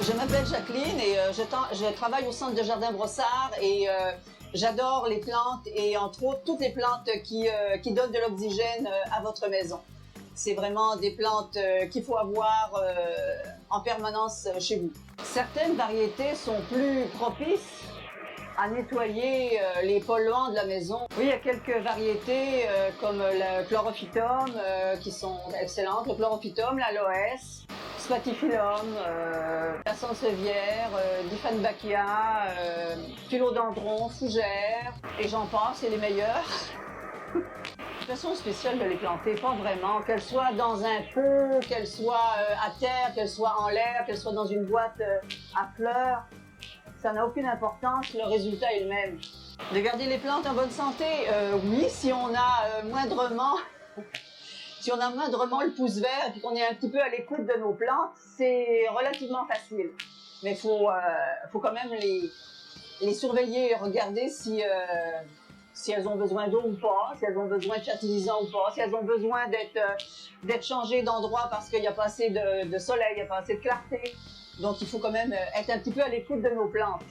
Je m'appelle Jacqueline et je travaille au Centre de jardin Brossard et j'adore les plantes et entre autres toutes les plantes qui donnent de l'oxygène à votre maison. C'est vraiment des plantes qu'il faut avoir en permanence chez vous. Certaines variétés sont plus propices à nettoyer les polluants de la maison. Oui, il y a quelques variétés comme le chlorophytum qui sont excellentes. Le chlorophytum, l'aloès, spathiphyllum, la sansevieria, diphane-bachia, philodendron, fougère, et j'en passe, c'est les meilleurs. Façon spéciale de les planter, pas vraiment. Qu'elles soient dans un pot, qu'elles soient à terre, qu'elles soient en l'air, qu'elles soient dans une boîte à fleurs, ça n'a aucune importance, le résultat est le même. De garder les plantes en bonne santé, oui, si on a moindrement le pouce vert et qu'on est un petit peu à l'écoute de nos plantes, c'est relativement facile. Mais il faut quand même les surveiller et regarder si elles ont besoin d'eau ou pas, si elles ont besoin de fertilisants ou pas, si elles ont besoin d'être changées d'endroit parce qu'il n'y a pas assez de soleil, il n'y a pas assez de clarté. Donc il faut quand même être un petit peu à l'écoute de nos plantes.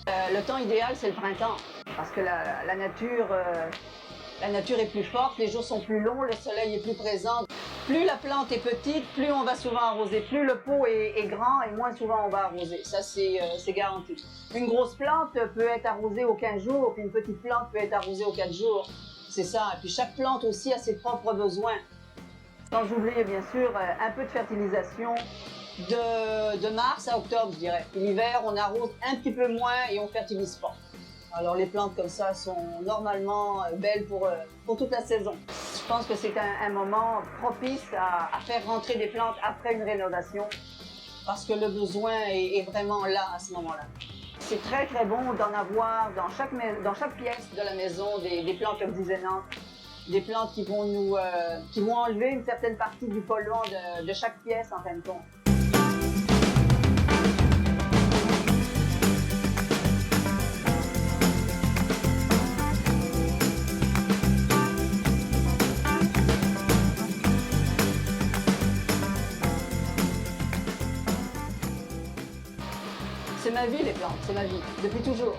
Le temps idéal, c'est le printemps, parce que la nature est plus forte, les jours sont plus longs, le soleil est plus présent. Plus la plante est petite, plus on va souvent arroser. Plus le pot est grand et moins souvent on va arroser. Ça, c'est garanti. Une grosse plante peut être arrosée aux 15 jours, puis une petite plante peut être arrosée aux 4 jours. C'est ça. Et puis chaque plante aussi a ses propres besoins. Sans oublier, bien sûr, un peu de fertilisation de mars à octobre, je dirais. L'hiver, on arrose un petit peu moins et on fertilise pas. Alors les plantes comme ça sont normalement belles pour toute la saison. Je pense que c'est un moment propice à faire rentrer des plantes après une rénovation parce que le besoin est vraiment là à ce moment-là. C'est très très bon d'en avoir dans chaque pièce de la maison des plantes oxygénantes, des plantes qui vont enlever une certaine partie du polluant de chaque pièce en fin de compte. C'est ma vie, les plantes, c'est ma vie, depuis toujours.